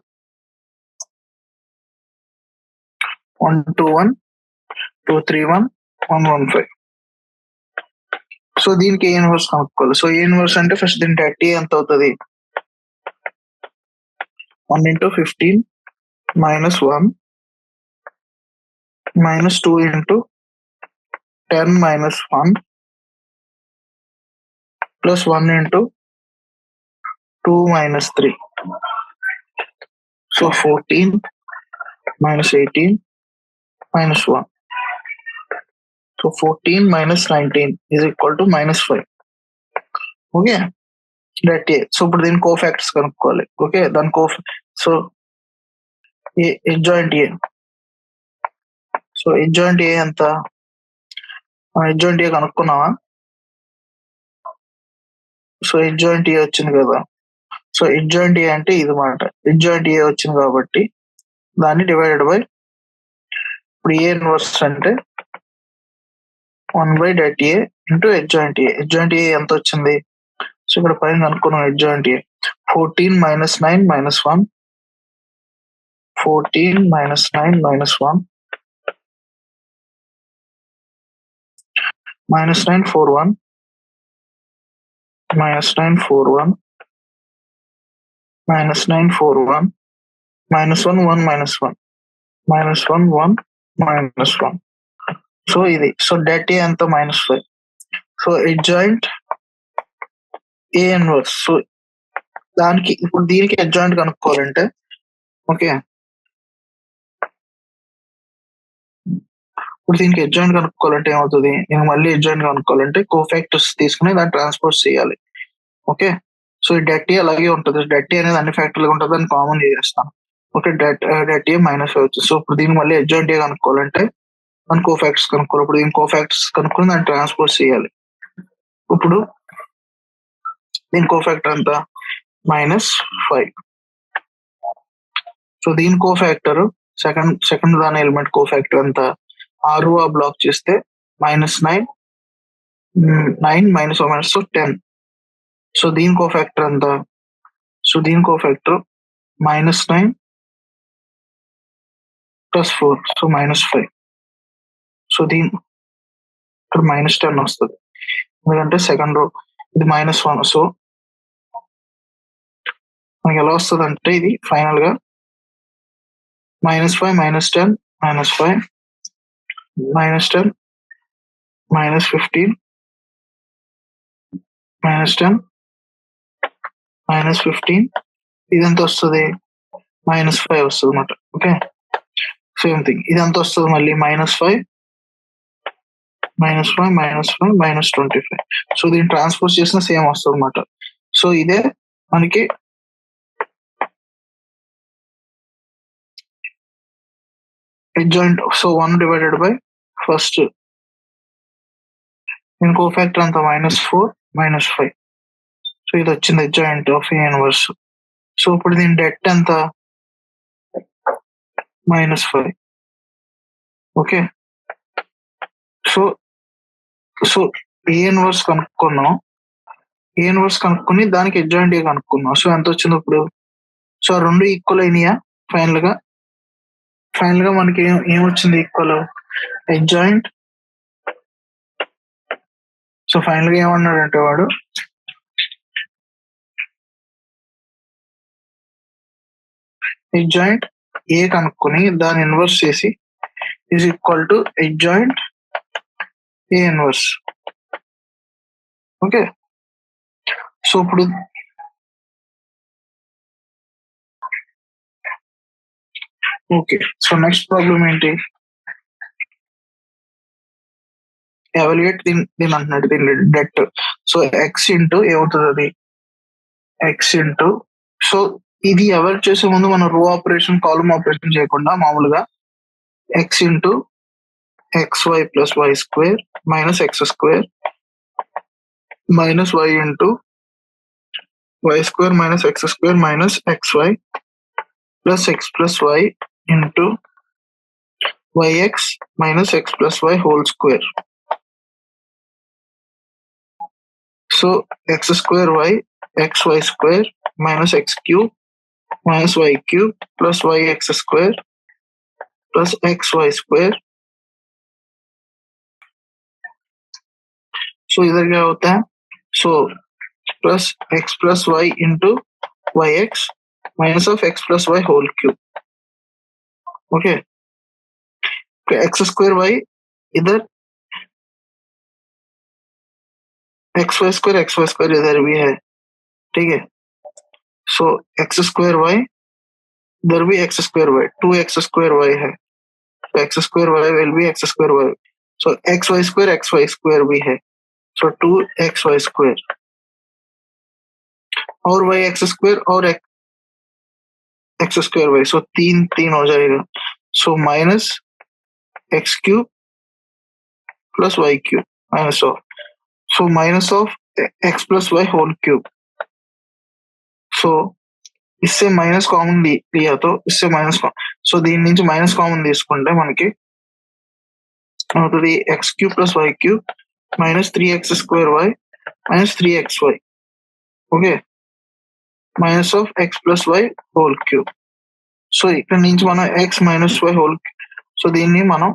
1 2 1 2 3 1 1 1 5. సో దీనికి ఏ ఇన్వర్స్ కనుక్కోవాలి. సో ఏ ఇన్వర్స్ అంటే ఫస్ట్ దీని డెట్ ఏ ఎంత అవుతుంది, 1 into 15 minus 1 minus 2 into 10 minus 1 plus 1 into 2 minus 3. So 14 minus 18 minus 1. So 14 minus 19 is equal to -5. Okay, that A. So ఇప్పుడు దీని కోఫాక్టర్స్ కనుక్కోవాలి. Okay, దాని so adjoint A. So adjoint A ఎంత, adjoint A కనుక్కున్నావా. So adjoint A వచ్చింది కదా. So adjoint ఏ అంటే ఇది మాట, ఎడ్జాయింట్ ఏ వచ్చింది కాబట్టి దాన్ని డివైడెడ్ బై, ఇప్పుడు ఏ ఇన్వర్స్ అంటే 1/det A into adjoint A. Adjoint A ఎంత వచ్చింది, సో ఇక్కడ పైన అనుకున్నాం adjoint A 14 minus 9 minus 1 14 minus 9 minus 1 minus 9 4 1 minus 9 4 1 minus 9 4 1 minus 1 1 minus 1 minus 1 1 minus 1. So ఇది, సో డెట్ ఏ ఎంత -5. సో ఎడ్జాయింట్ ఏ ఇన్వర్స్. సో దానికి ఇప్పుడు దీనికి ఎడ్జాయింట్ కనుక్కోవాలంటే, ఓకే ఇప్పుడు దీనికి ఎడ్జాయింట్ కనుక్కోవాలంటే ఏమవుతుంది, నేను మళ్ళీ ఎడ్జాయింట్ కనుక్కోవాలంటే కోఫాక్టర్స్ తీసుకుని దాన్ని ట్రాన్స్పోజ్ చేయాలి. ఓకే, సో ఈ డెట్ ఏ అలాగే ఉంటుంది. డెట్ ఏ అనేది అన్ని ఫ్యాక్టర్లుగా ఉంటుంది, దాన్ని కామన్ చేస్తాను. ఓకే, డెట్ ఏ -5 అవుతుంది. సో ఇప్పుడు దీనికి మళ్ళీ ఎడ్జాయింట్ ఏ కనుక్కోవాలంటే దాని కోఫాక్టర్స్ కనుక్కోవాలి. ఇప్పుడు దీని కోఫాక్టర్స్ కనుక్కొని దాన్ని ట్రాన్స్పోజ్ చేయాలి. ఇప్పుడు దీని కోఫాక్టర్ ఎంత, -5. సో దీని కోఫాక్టర్ సెకండ్ దాని ఎలిమెంట్ కోఫాక్టర్ ఎంత, 6 బ్లాక్ చేస్తే -9 9 -1 సో 10. సో దీని కోఫాక్టర్ ఎంత, సో దీని కోఫాక్టర్ -9 + 4 సో -5. సో దీని ఇక్కడ -10 వస్తుంది, ఎందుకంటే సెకండ్ రో ఇది -1. సో మనకి ఎలా వస్తుంది అంటే ఇది ఫైనల్ గా -5 -10 -5 -10 -15 -10 -15 ఇదంతా వస్తుంది -5 వస్తుంది అనమాట. ఓకే, సేమ్ థింగ్ ఇదంతా వస్తుంది మళ్ళీ -5 -5 -25. సో దీన్ని ట్రాన్స్పోజ్ చేసిన సేమ్ వస్తుంది అనమాట. సో ఇదే మనకి adjoint. So 1 divided by first దీని కోఫాక్టర్ అంత -4 -5. సో ఇది వచ్చింది adjoint of A inverse. So ఇప్పుడు దీని డెట్ ఎంత, -5. Okay, so so A inverse కనుక్కున్నాం, ఏ ఇన్వర్స్ కనుక్కుని దానికి ఎడ్జాయింట్ ఏ కనుక్కున్నాం. సో ఎంత వచ్చింది ఇప్పుడు, సో రెండు ఈక్వల్ అయినాయా ఫైనల్ గా మనకి ఏమొచ్చింది ఈక్వల్, ఎడ్జాయింట్. సో ఫైనల్ గా ఏమన్నాడంటే వాడు అడ్జాయింట్ ఏ కనుక్కొని దాన్ని ఇన్వర్స్ చేసి is equal to adjoint A inverse. Okay, so ఇప్పుడు ఓకే, సో నెక్స్ట్ ప్రాబ్లం ఏంటి, ఎవాల్యుయేట్ దీని అంటున్నాడు, దీని డెట్. సో ఎక్స్ ఇంటూ ఏమవుతుంది అది, ఎక్స్ ఇంటూ, సో ఇది ఎవాల్యుయేట్ చేసే ముందు మనం రో ఆపరేషన్ కాలమ్ ఆపరేషన్ చేయకుండా మామూలుగా x into xy plus y square minus x square minus y into y square minus x square minus xy plus x plus y into yx minus x plus y whole square. So x square y xy square minus x cube minus y cube plus yx square plus xy square. So इधर क्या होता है, so plus x plus y into yx minus of x plus y whole cube. Okay, x square y इधर xy square इधर भी है, ठीक है. So x square y इधर भी x square y 2x square y है, so x square y will be x square y. So xy square भी है, so 2xy square और yx square और x square y, so 3 हो जाएगा. So minus x cube plus y cube minus of, so minus of x plus y whole cube. So इससे minus common लिया तो इससे మైనస్, సో దీని నుంచి మైనస్ కామన్ తీసుకుంటే మనకి అవుతుంది x cube plus y cube minus 3x square y minus 3xy. Okay, minus of x plus y whole cube. So ఇక్కడ నుంచి మనం x minus y whole, so దీన్ని మనం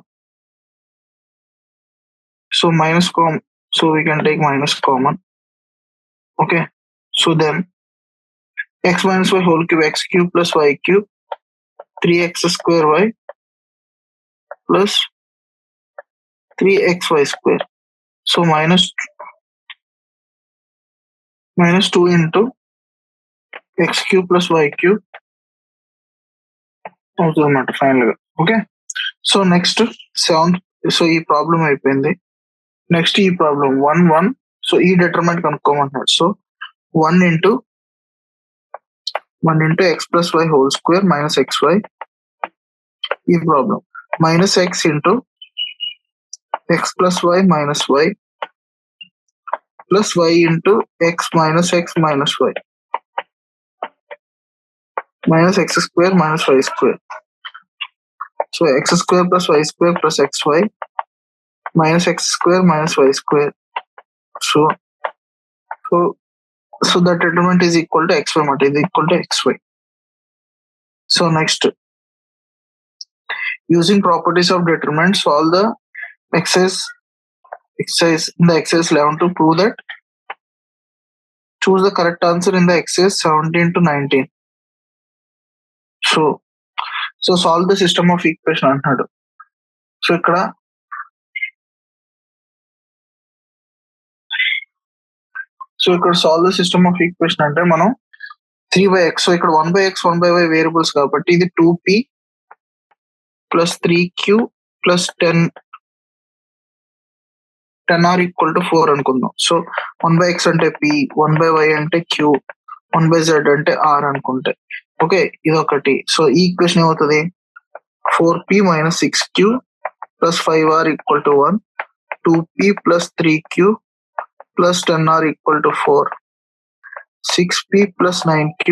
so minus common, so we can take minus common. Okay, so then x minus y whole cube, x cube plus y cube 3x square y plus 3xy square. So minus 2 into x cube plus y cube అవుతుందన్నమాట final గా. Okay, so next 7th, so ఈ problem అయిపోయింది. Next ఈ problem 1 so ఈ determinant కనుక్కోమంటున్నాడు. So 1 into x plus y whole square minus xy, ఈ problem minus x into x plus y minus y plus y into x minus y minus x square minus y square. So x square plus y square plus xy minus x square minus y square. So that determinant is equal to xy, is equal to xy. So next, using properties of determinant, solve the exercise in the exercise 11 to prove that. Choose the correct answer in the exercise 17 to 19. So solve the system of equation అంటున్నాడు. So ఇక్కడ solve the system of equation అంటే మనం 3/x, so ఇక్కడ 1/x 1/y variables కాబట్టి ఇది 2p plus 3q plus 10 r equal to 4 అనుకుందాం. So 1/x అంటే p, 1/y అంటే q, 1/z అంటే r అనుకుంటే. ఓకే, ఇదొకటి. సో ఈ ఈక్వేషన్ ఏమవుతుంది, 4p minus 6q plus 5r equal to 1, 2p plus 3q plus 10r equal to 4, 6p plus 9q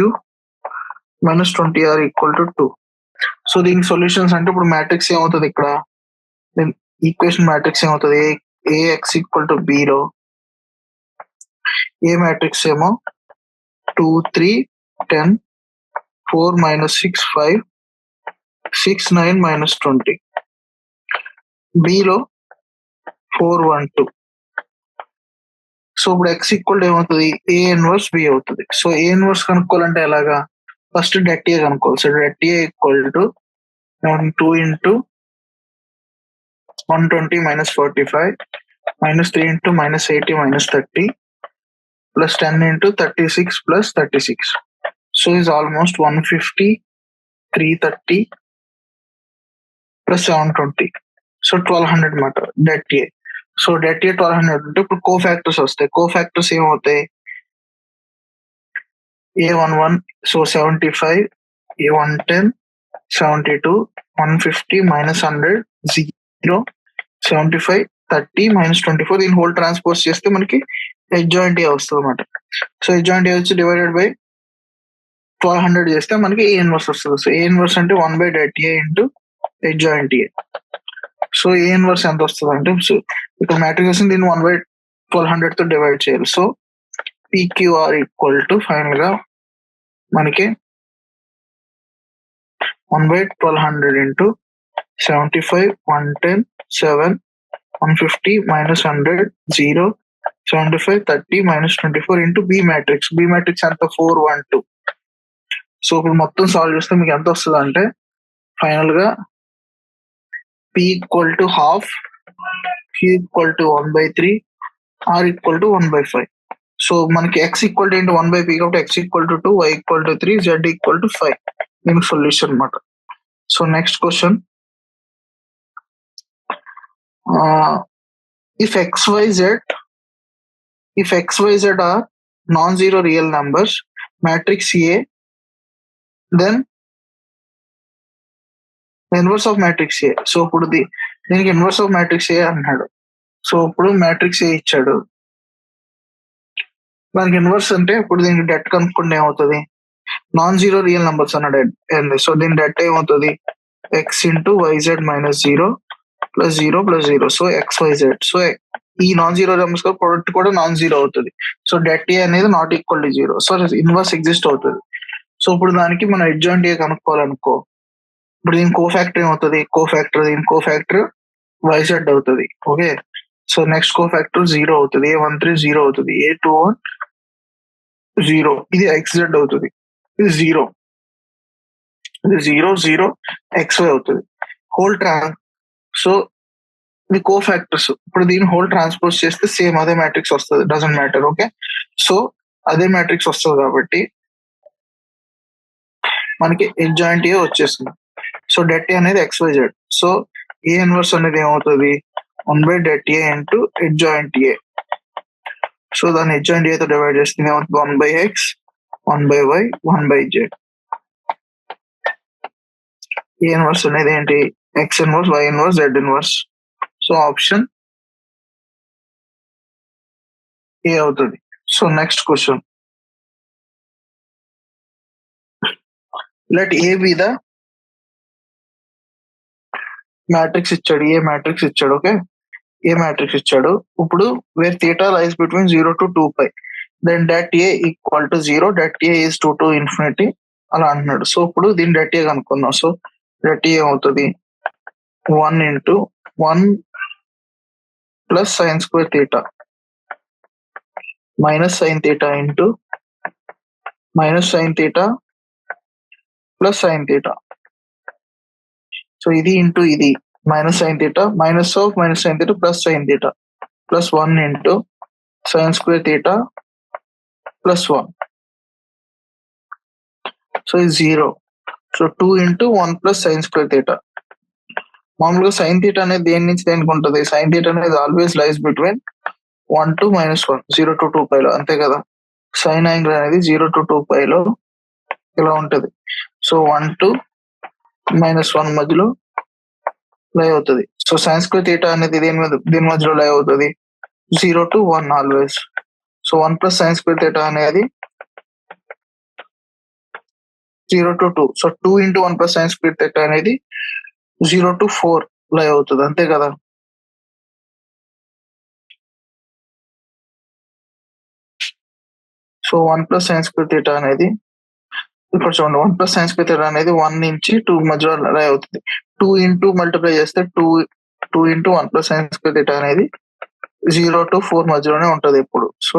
minus 20r equal to 2. So దీనికి solutions అంటే ఇప్పుడు matrix ఏమవుతుంది, ఇక్కడ ఈక్వేషన్ మ్యాట్రిక్స్ ఏమవుతుంది, ax equal to b లో ఏ matrix ఏమో 2 3 10 4 minus 6 5 6 9 minus 20, b లో 4 1 2. So ఇప్పుడు x ఈక్వల్ ఏమవుతుంది, a ఇన్వర్స్ b అవుతుంది. సో a ఇన్వర్స్ కనుక్కోవాలంటే ఎలాగా, ఫస్ట్ డెట్ ఏ కనుక్కోవాలి. So det A equal to 2 into 120 minus 45 minus 3 into minus 80 minus 30 plus 10 into 36 plus 36. So is almost 150, 330 plus 720. So 1200 మాట det A. So det ఏ 1200 ఉంటే ఇప్పుడు cofactors వస్తాయి. Cofactors ఏమవుతాయి? A11 so 75, A110 72, 150 minus 100 0, 75 30 minus 24. దీని whole transpose చేస్తే మనకి adjoint ఏ వస్తుంది అనమాట. సో అడ్జాయింట్ ఏ వచ్చి డివైడెడ్ బై 1200 చేస్తే మనకి ఏ ఇన్వర్స్ వస్తుంది. సో ఏ ఇన్వర్స్ అంటే 1 by det A into adjoint A. So A inverse ఎంత వస్తుంది అంటే, సో ఇక్కడ మ్యాట్రిక్స్ దీన్ని 1 by 1200 తో డివైడ్ చేయాలి. So PQR equal to final గా మనకి 1 by 1200 into 75, 110, 7, 150 minus 100 0, 75 30 minus 24 into B matrix. B matrix ఎంత? 4 1 2. సో ఇప్పుడు మొత్తం సాల్వ్ చేస్తే మీకు ఎంత వస్తుంది అంటే ఫైనల్ గా P equal to half, Q equal to 1 by 3, R equal to 1 by 5. So మనకి X ఈక్వల్ టు ఏంటి? 1 by P కాబట్టి X equal to 2, Y equal to 3, Z equal to 5. దీనికి సొల్యూషన్ అన్నమాట. So next question, if XYZ are non-zero real numbers, matrix A, then inverse of matrix A. So ఇప్పుడు దీనికి inverse of matrix ఏ అన్నాడు. So ఇప్పుడు matrix ఏ ఇచ్చాడు, దానికి inverse అంటే ఇప్పుడు దీనికి డెట్ కనుక్కుంటే ఏమవుతుంది? నాన్ జీరో రియల్ నంబర్స్ అన్నాడు. సో దీని డెట్ ఏమవుతుంది? X into y z minus 0 plus 0 plus 0. So XYZ. So ఈ నాన్ జీరో నెంబర్స్ ప్రొడక్ట్ కూడా నాన్ జీరో అవుతుంది. సో డెట్ ఏ అనేది not equal to 0. So inverse exist అవుతుంది. సో ఇప్పుడు దానికి మనం అడ్జాయింట్ ఏ కనుక్కోవాలనుకో, ఇప్పుడు దీని కోఫాక్టర్ ఏమవుతుంది? దీని కోఫాక్టర్ వైజెడ్ అవుతుంది. ఓకే. సో నెక్స్ట్ కోఫాక్టర్ 0 అవుతుంది. A13 0 అవుతుంది. A21 0. ఇది XZ అవుతుంది. ఇది 0, ఇది 0 0 XY అవుతుంది. హోల్ సో ఇది కోఫాక్టర్స్. ఇప్పుడు దీని హోల్ ట్రాన్స్పోజ్ చేస్తే సేమ్ అదే మ్యాట్రిక్స్ వస్తుంది. Doesn't matter. ఓకే. సో అదే మ్యాట్రిక్స్ వస్తుంది కాబట్టి మనకి అడ్జాయింట్ ఏ వచ్చేస్తుంది. సో డెట్ ఏ అనేది XYZ. సో ఏ ఇన్వర్స్ అనేది ఏమవుతుంది? 1 by det A into adjoint A. So దాన్ని అడ్జాయింట్ ఏతో డివైడ్ చేస్తుంది. ఏమవుతుంది? 1 by X, 1 by Y, 1 by Z. A inverse అనేది ఏంటి? X ఇన్వర్స్, Y ఇన్వర్స్, Z ఇన్వర్స్. సో ఆప్షన్ ఏ అవుతుంది. So next question, let A B the matrix ఇచ్చాడు. ఏ మ్యాట్రిక్స్ ఇచ్చాడు. ఓకే. ఏ మ్యాట్రిక్స్ ఇచ్చాడు. ఇప్పుడు where theta lies between 0 to 2π, then det A equal to 0, det A is 2 to infinity అలా అంటున్నాడు. So ఇప్పుడు దీని det A కనుక్కుందాం. So det ఏ అవుతుంది 1 into 1 plus sin square theta minus sin theta into minus sin theta plus sin theta. So ఇది into ఇది minus sin theta minus of minus sin theta plus sin theta plus 1 into sin square theta plus 1. So ఇది 0. So 2 into 1 plus sin square theta. మామూలుగా sine theta అనేది దేని నుంచి దేనికి ఉంటుంది? Sine theta అనేది always lies between 1 to -1, 0 to 2π లో, అంతే కదా. సైన్ యాంగిల్ అనేది 0 to 2π లో ఇలా ఉంటుంది. సో 1 to -1 మధ్యలో లై అవుతుంది. సో సైన్ స్క్వేర్ థీటా అనేది దీని మధ్యలో లై అవుతుంది 0 to 1 always. So 1 plus sin square theta అనేది 0 to 2. So 2 into 1 plus sin square theta అనేది 0 to 4 లై అవుతుంది, అంతే కదా. So 1 plus sin square theta అనేది ఇక్కడ చూడండి, 1 plus sin square theta అనేది 1 నుంచి 2 మధ్యలో లై అవుతుంది. 2 into మల్టిప్లై చేస్తే 2 into 1 plus sin square theta అనేది 0 to 4 మధ్యలోనే ఉంటుంది ఎప్పుడు. సో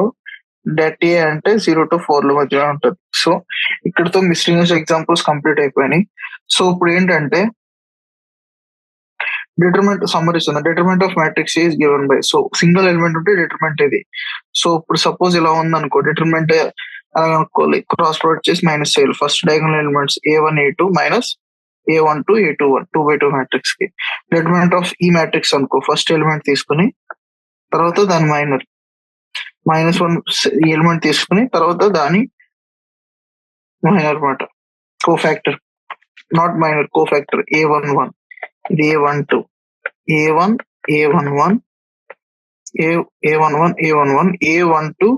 డెట్ ఏ అంటే 0 to 4 మధ్య ఉంటుంది. సో ఇక్కడతో మిస్లీనియస్ ఎగ్జాంపుల్స్ కంప్లీట్ అయిపోయినాయి. సో ఇప్పుడు ఏంటంటే డిటర్మెంట్ సమ్మరిస్తుంది. Determinant of matrix is given by, so single element ఉంటే డిటర్మెంట్ ఇది. సో ఇప్పుడు సపోజ్ ఇలా ఉందనుకో, డిటర్మెంట్ అలా అనుకోవాలి, క్రాస్ ప్రొడక్ట్ చేసి మైనస్ చేయాలి. First diagonal elements A1 A2 minus A1 2 A21 2x2 matrix కి. డిటర్మెంట్ ఆఫ్ ఈ మ్యాట్రిక్స్ అనుకో, ఫస్ట్ ఎలిమెంట్ తీసుకుని తర్వాత దాని -1 ఎలిమెంట్ తీసుకుని తర్వాత దాని మైనర్ మాట, cofactor, not minor, cofactor A11, ఇది A12, A1 A11 A11 A11 A12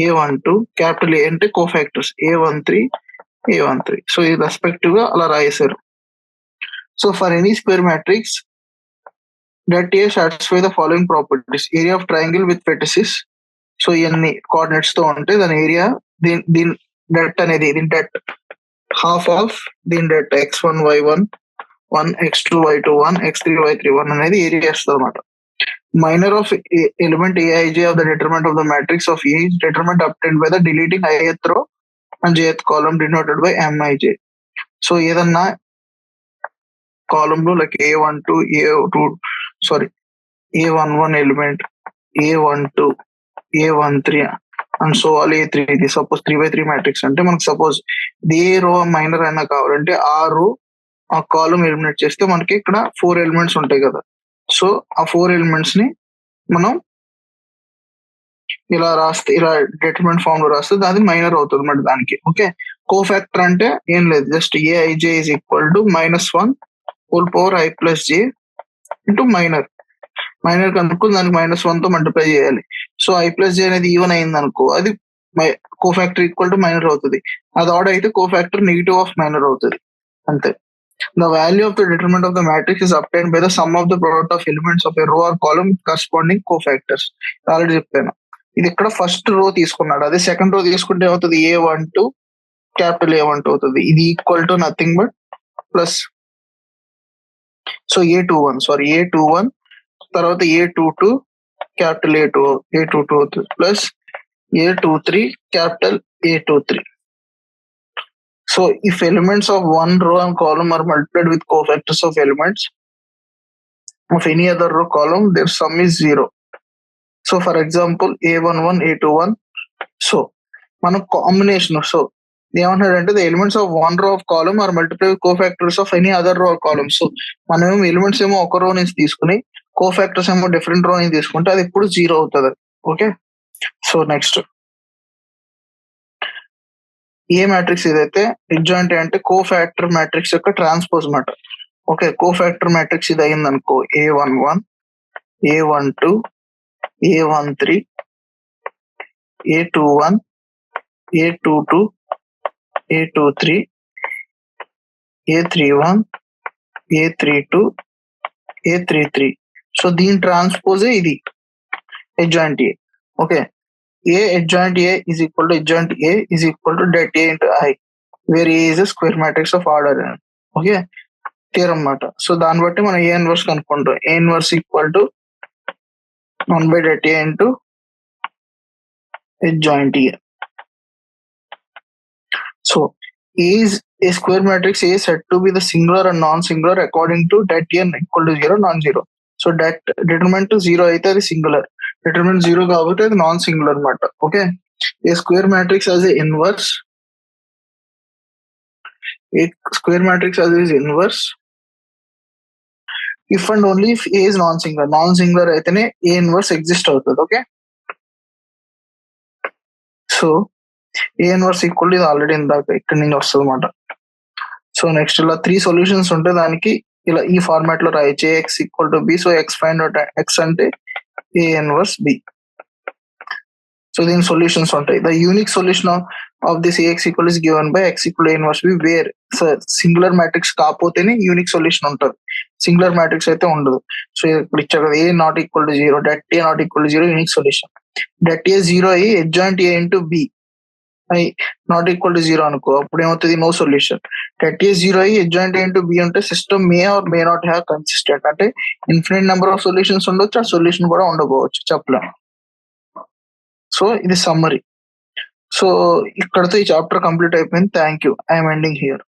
A12, capital ఏ అంటే కోఫాక్టర్స్ A13 A13. సో ఇది రెస్పెక్టివ్ గా అలా రాయేశారు. So for any square matrix that A satisfy the following properties: area of triangle with vertices. So ఇవన్నీ coordinates తో ఉంటే దాని area, దీని డెట్ అనేది, దీని డెట్ హాఫ్ ఆఫ్ దీని debt x1 y1 1 x2 y2 1 x3 y3 1 అనేది ఏరియా ఇస్తుంది అనమాట. Minor of element aij of the determinant of the matrix of A is determinant obtained by the deleting ith row and jth column denoted by mij. So ఏదన్నా column లో like A12 A11 element A12 A13 and so all A3, ఇది suppose 3x3 matrix అంటే మనకి suppose ఏ రో minor అయినా కావాలంటే ఆ row ఆ కాలమ్ ఎలిమినేట్ చేస్తే మనకి ఇక్కడ 4 ఎలిమెంట్స్ ఉంటాయి కదా. సో ఆ 4 ఎలిమెంట్స్ ని మనం ఇలా రాస్తే, ఇలా డిటర్మినెంట్ ఫామ్ లో రాస్తే అది మైనర్ అవుతుంది మరి దానికి. ఓకే, కోఫాక్టర్ అంటే ఏం లేదు, just aij is equal to -1 whole power i plus j into minor కనుక్కుని దానికి -1 తో మల్టిప్లై చేయాలి. సో i ప్లస్ j అనేది ఈవెన్ అయింది అనుకో, అది కోఫాక్టర్ ఈక్వల్ టు మైనర్ అవుతుంది. అది ఆడ్ అయితే కోఫాక్టర్ నెగిటివ్ ఆఫ్ మైనర్ అవుతుంది, అంతే. The value of the determinant of the matrix is obtained by the sum of the product of elements of a row or column with corresponding cofactors. Already చెప్పాను. ఇది ఇక్కడ first row తీసుకున్నాడు, అదే second row తీసుకుంటే అవుతుంది A12 capital A12 అవుతుంది. ఇది equal to nothing but plus, so A21 తర్వాత A22 క్యాపిటల్ A22 అవుతుంది plus A23 capital A23. So if elements of one row and column are multiplied with cofactors of elements of any other row column, their sum is 0. So for example A11 A21, so మన combination, so ఏమంటాడంటే the elements of one row of column are multiplied with cofactors of any other row or column. So మనం ఏమో elements ఏమో ఒక రో నుంచి తీసుకుని cofactors ఏమో డిఫరెంట్ రో నుంచి తీసుకుంటే అది ఇప్పుడు 0 అవుతుంది. ఓకే, సో నెక్స్ట్ ఏ మ్యాట్రిక్స్ ఇదైతే డిజాయింట్ అంటే కోఫాక్టర్ మ్యాట్రిక్స్ యొక్క ట్రాన్స్పోజ్ మాట. ఓకే, కోఫాక్టర్ మ్యాట్రిక్స్ ఇది అయింది అనుకో, A11 A12 A13 A21 A22 A23 A31 A32 A33. So దీని ట్రాన్స్పోజే ఇది adjoint A. Okay, A adjoint A is equal to adjoint A is equal to det A into I, where A is a square matrix of order. Okay, theorem అన్నమాట. So దాన్ని బట్టి మనం A inverse కనుక్కుంటాం. A inverse equal to 1 by det A into adjoint A. So A is a square matrix. A is said to be the singular and non-singular according to det A equal to 0 non-zero. So determinant 0 అయితే అది singular, determinant 0 కాబట్టి అది non singular అన్నమాట. Okay, A square matrix as a inverse, A square matrix as is inverse if and only if A is non singular అయితేనే ఏ inverse exist అవుతుంది. Okay, so A inverse equal ఇది already ఇందాక ఇక్కడ నుంచి వస్తుంది అన్నమాట. So next ఇలా 3 solutions ఉంటే దానికి ఇలా ఈ ఫార్మాట్ లో రాయొచ్చు, Ax equal to B. So X find out X అంటే ఏ ఇన్వర్స్ బి. సో దీని సొల్యూషన్స్ ఉంటాయి. The unique solution of this Ax equal is given by X equal inverse B, where singular matrix కాకపోతేనే unique solution ఉంటుంది, singular matrix అయితే ఉండదు. So ఇప్పుడు ఇచ్చారు కదా, A not equal to 0, det A not equal to 0 unique solution. det A 0 అయ్యి adjoint A into B I not equal to 0 అనుకో, అప్పుడు ఏమవుతుంది, నో సొల్యూషన్. det A 0 అయ్యి adjoint A ఇంటూ బి ఉంటే system may or may not have consistent, అంటే infinite number of solutions ఉండొచ్చు, ఆ solution కూడా ఉండకపోవచ్చు, చెప్పలేము. సో ఇది సమ్మరీ. సో ఇక్కడతో ఈ చాప్టర్ కంప్లీట్ అయిపోయింది. Thank you. I'm ending here.